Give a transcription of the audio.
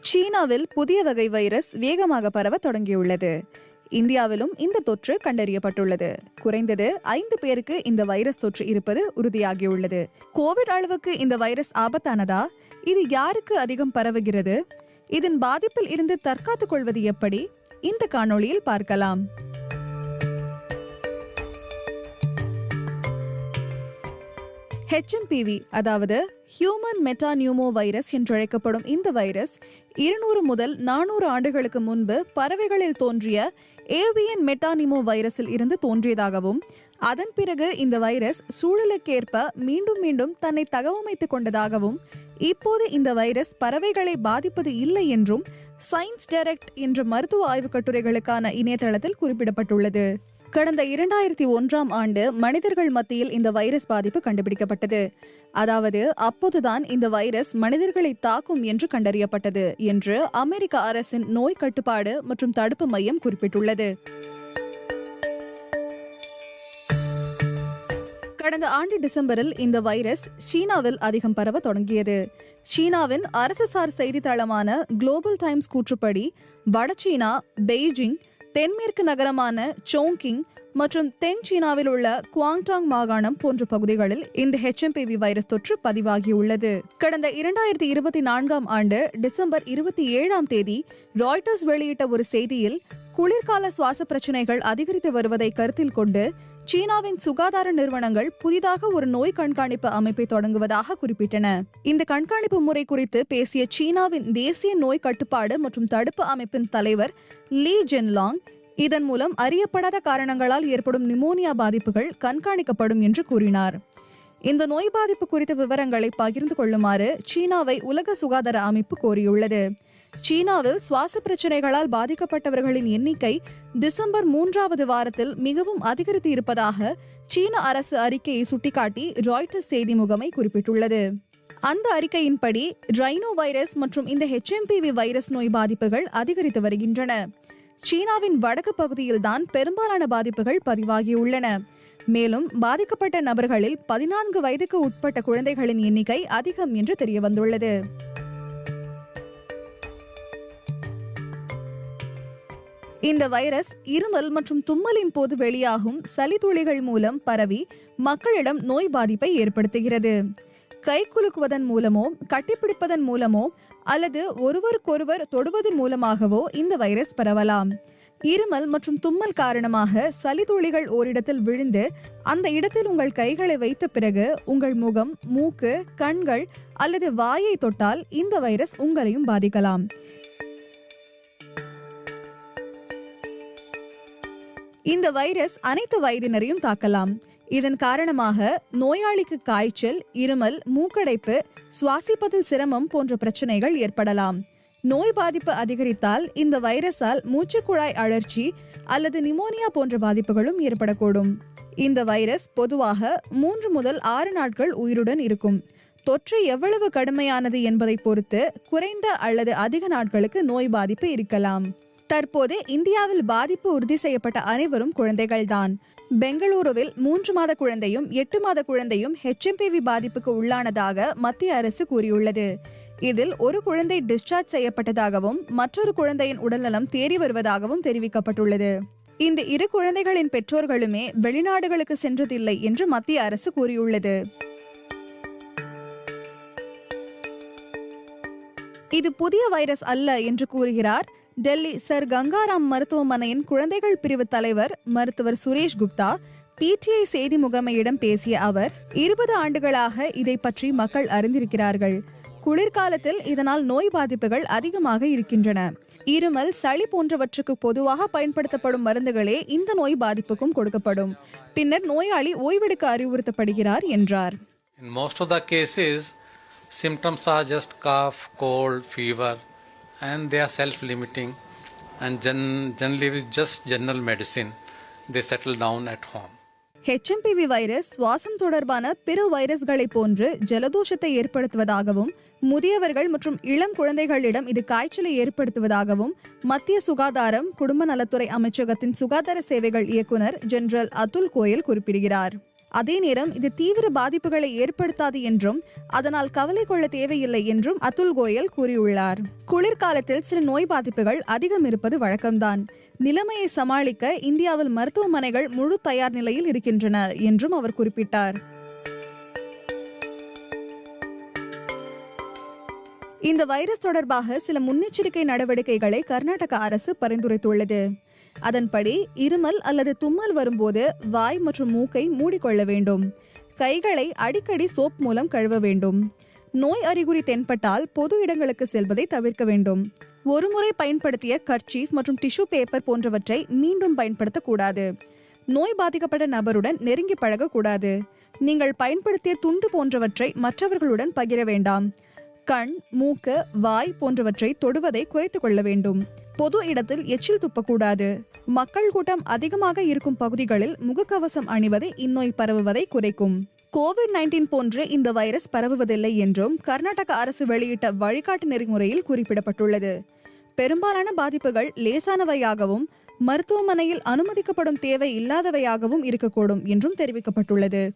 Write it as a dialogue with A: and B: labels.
A: சீனாவில் புதிய வகை வைரஸ் வேகமாக பரவ தொடங்கியுள்ளது. இந்தியாவிலும் இந்த தொற்று கண்டறியப்பட்டுள்ளது. குறைந்தது 5 பேருக்கு இந்த வைரஸ் தொற்று இருப்பது உறுதியாகியுள்ளது. கோவிட் அளவுக்கு இந்த வைரஸ் ஆபத்தானதா? இது யாருக்கு அதிகம் பரவுகிறது? இதன் பாதிப்பில் இருந்து தற்காத்துக் கொள்வது எப்படி? இந்த காணொளியில் பார்க்கலாம். HMPV அதாவது ஹியூமன் மெட்டாநியூமோ வைரஸ் என்றழைக்கப்படும் இந்த வைரஸ் 200 முதல் 400 ஆண்டுகளுக்கு முன்பு பறவைகளில் தோன்றிய ஏவியன் மெட்டாநியூமோ வைரஸில் இருந்து தோன்றியதாகவும் அதன் பிறகு இந்த வைரஸ் சூழலுக்கேற்ப மீண்டும் மீண்டும் தன்னை தகவமைத்துக் கொண்டதாகவும் இப்போது இந்த வைரஸ் பறவைகளை பாதிப்பது இல்லை என்றும் சயின்ஸ் டைரக்ட் என்ற மருத்துவ ஆய்வுக் கட்டுரைகளுக்கான இணையதளத்தில் குறிப்பிடப்பட்டுள்ளது. கடந்த 2001ஆம் ஆண்டு மனிதர்கள் மத்தியில் இந்த வைரஸ் பாதிப்பு கண்டுபிடிக்கப்பட்டது. அதாவது அப்போதுதான் இந்த வைரஸ் மனிதர்களை தாக்கும் என்று கண்டறியப்பட்டது என்று அமெரிக்க அரசின் நோய் கட்டுப்பாடு மற்றும் தடுப்பு மையம் குறிப்பிட்டுள்ளது. கடந்த ஆண்டு டிசம்பரில் இந்த வைரஸ் சீனாவில் அதிகம் பரவ தொடங்கியது. சீனாவின் அரசுசார் செய்தித்தளமான குளோபல் டைம்ஸ் கூற்றுப்படி வடசீனா, பெய்ஜிங், தென்மேற்கு நகரமான சோங்கிங் மற்றும் தென் சீனாவில் உள்ள குவாங்டாங் மாகாணம் போன்ற பகுதிகளில் இந்த HMPV வைரஸ் தொற்று பதிவாகியுள்ளது. கடந்த 2024ஆம் ஆண்டு டிசம்பர் 27ஆம் தேதி ராய்ட்டர்ஸ் வெளியிட்ட ஒரு செய்தியில் குளிர்கால சுவாச பிரச்சனைகள் அதிகரித்து வருவதை கருத்தில் கொண்டு சீனாவின் சுகாதார நிறுவனங்கள் புதிதாக ஒரு நோய் கண்காணிப்பு அமைப்பை தொடங்குவதாக குறிப்பிட்டன. இந்த கண்காணிப்பு முறை குறித்து பேசிய சீனாவின் தேசிய நோய் கட்டுப்பாடு மற்றும் தடுப்பு அமைப்பின் தலைவர் லீ ஜென்லாங், இதன் மூலம் அறியப்படாத காரணங்களால் ஏற்படும் நிமோனியா பாதிப்புகள் கண்காணிக்கப்படும் என்று கூறினார். இந்த நோய் பாதிப்பு குறித்த விவரங்களை பகிர்ந்து கொள்ளுமாறு சீனாவை உலக சுகாதார அமைப்பு கோரியுள்ளது. சீனாவில் சுவாச பிரச்சனைகளால் பாதிக்கப்பட்டவர்களின் எண்ணிக்கை டிசம்பர் 3வது வாரத்தில் மிகவும் அதிகரித்து இருப்பதாக சீன அரசு அறிக்கையை சுட்டிக்காட்டி ராய்ட்டர்ஸ் செய்தி முகமை குறிப்பிட்டுள்ளது. அந்த அறிக்கையின்படி ரைனோ வைரஸ் மற்றும் இந்த HMPV வைரஸ் நோய் பாதிப்புகள் அதிகரித்து வருகின்றன. சீனாவின் வடக்கு பகுதியில்தான் பெரும்பாலான பாதிப்புகள் பதிவாகியுள்ளன. மேலும் பாதிக்கப்பட்ட நபர்களில் 14 வயதுக்கு உட்பட்ட குழந்தைகளின் எண்ணிக்கை அதிகம் என்று தெரியவந்துள்ளது. இந்த வைரஸ் இருமல் மற்றும் தும்மலின் போது வெளியாகும் சளி துளிகள் மூலம் பரவி மக்களிடம் நோய் பாதிப்பை ஏற்படுத்துகிறது. கை குலுக்குவதன் மூலமோ, கட்டிப்பிடிப்பதன் மூலமோ அல்லது ஒருவருக்கொருவர் தொடுவதன் மூலமாகவோ இந்த வைரஸ் பரவலாம். இருமல் மற்றும் தும்மல் காரணமாக சளி துளிகள் ஓரிடத்தில் விழுந்து அந்த இடத்தில் உங்கள் கைகளை வைத்த பிறகு உங்கள் முகம், மூக்கு, கண்கள் அல்லது வாயை தொட்டால் இந்த வைரஸ் உங்களையும் பாதிக்கலாம். இந்த வைரஸ் அனைத்து வயதினரையும் தாக்கலாம். இதன் காரணமாக நோயாளிக்கு காய்ச்சல், இருமல், மூக்கடைப்பு, சுவாசிப்பதில் சிரமம் போன்ற பிரச்சனைகள் ஏற்படலாம். நோய் பாதிப்பு அதிகரித்தால் இந்த வைரஸால் மூச்சுக்குழாய் அழற்சி அல்லது நிமோனியா போன்ற பாதிப்புகளும் ஏற்படக்கூடும். இந்த வைரஸ் பொதுவாக 3 முதல் 6 நாட்கள் உயிருடன் இருக்கும். தொற்று எவ்வளவு கடுமையானது என்பதை பொறுத்து குறைந்த அல்லது அதிக நாட்களுக்கு நோய் பாதிப்பு இருக்கலாம். தற்போது இந்தியாவில் பாதிப்பு உறுதி செய்யப்பட்ட அனைவரும் குழந்தைகள்தான். பெங்களூருவில் 3 மாத குழந்தையும் 8 மாத குழந்தையும் HMPV பாதிப்புக்கு உள்ளானதாக மத்திய அரசு கூறியுள்ளது. இதில் ஒரு குழந்தை டிஸ்சார்ஜ் செய்யப்பட்டதாகவும் மற்றொரு குழந்தையின் உடல்நலம் தேறி வருவதாகவும் தெரிவிக்கப்பட்டுள்ளது. இந்த 2 குழந்தைகளின் பெற்றோர்களுமே வெளிநாடுகளுக்கு சென்றதில்லை என்று மத்திய அரசு கூறியுள்ளது. இது புதிய வைரஸ் அல்ல என்று கூறுகிறார் டெல்லி சர் கங்காராம் மருத்துவமனையின் குழந்தைகள் பிரிவு தலைவர் மருத்துவர் சுரேஷ் குப்தா. PTI செய்தி முகமையிடம் பேசிய அவர், 20 ஆண்டுகளாக இதை பற்றி மக்கள் அறிந்திருக்கிறார்கள். குளிர்காலத்தில் இதனால் நோய் பாதிப்புகள் அதிகமாக இருக்கின்றன. இருமல், சளி போன்றவற்றுக்கு பொதுவாக பயன்படுத்தப்படும் மருந்துகளே இந்த நோய் பாதிப்புக்கும் கொடுக்கப்படும். பின்னர் நோயாளி ஓய்வெடுக்க அறிவுறுத்தப்படுகிறார் என்றார்.
B: In most of the cases, symptoms are just cough, cold, fever, and they are self-limiting, and generally with just general medicine they settle down at home.
A: HMPV virus சுவாசம் தொடர்பான பிற வைரஸ்களை போன்று ஜலதோஷத்தை ஏற்படுத்துவதாகவும் முதியவர்கள் மற்றும் இளம் குழந்தைகளிடம் இது காய்ச்சலை ஏற்படுத்துவதாகவும் மத்திய சுகாதாரம் குடும்ப நலத்துறை அமைச்சகத்தின் சுகாதார சேவைகள் இயக்குனர் ஜெனரல் அதுல் கோயல் குறிப்பிடுகிறார். அதே நேரம் இது தீவிர பாதிப்புகளை ஏற்படுத்தாது என்றும் அதனால் கவலை கொள்ள தேவையில்லை என்றும் அதுல் கோயல் கூறியுள்ளார். குளிர்காலத்தில் சில நோய் பாதிப்புகள் அதிகம் இருப்பது வழக்கம்தான். நிலைமையை சமாளிக்க இந்தியாவில் மருத்துவமனைகள் முழு தயார் நிலையில் இருக்கின்றன என்றும் அவர் குறிப்பிட்டார். இந்த வைரஸ் தொடர்பாக சில முன்னெச்சரிக்கை நடவடிக்கைகளை கர்நாடக அரசு பரிந்துரைத்துள்ளது. அதன்படி இருமல் அல்லது தும்மல் வரும்போது வாய் மற்றும் மூக்கை மூடிக்கொள்ள வேண்டும். கைகளை அடிக்கடி சோப் மூலம் கழுவ வேண்டும். நோய் அறிகுறி தென்பட்டால் பொது இடங்களுக்கு செல்வதை தவிர்க்க வேண்டும். ஒருமுறை பயன்படுத்திய கர்ச்சீஃப் மற்றும் டிஷ்யூ பேப்பர் போன்றவற்றை மீண்டும் பயன்படுத்தக்கூடாது. நோய் பாதிக்கப்பட்ட நபருடன் நெருங்கி பழகக்கூடாது. நீங்கள் பயன்படுத்திய துண்டு போன்றவற்றை மற்றவர்களுடன் பகிர வேண்டாம். கண், மூக்கு, வாய் போன்றவற்றை தொடுவதை குறைத்துக் கொள்ள வேண்டும். பொது இடத்தில் எச்சில் துப்பக்கூடாது. மக்கள் கூட்டம் அதிகமாக இருக்கும் பகுதிகளில் முகக்கவசம் அணிவதை இந்நோய் பரவுவதை குறைக்கும். கோவிட்-19 போன்று இந்த வைரஸ் பரவுவதில்லை என்றும் கர்நாடக அரசு வெளியிட்ட வழிகாட்டு நெறிமுறையில் குறிப்பிடப்பட்டுள்ளது. பெரும்பாலான பாதிப்புகள் லேசானவையாகவும் மருத்துவமனையில் அனுமதிக்கப்படும் தேவை இல்லாதவையாகவும் இருக்கக்கூடும் என்றும் தெரிவிக்கப்பட்டுள்ளது.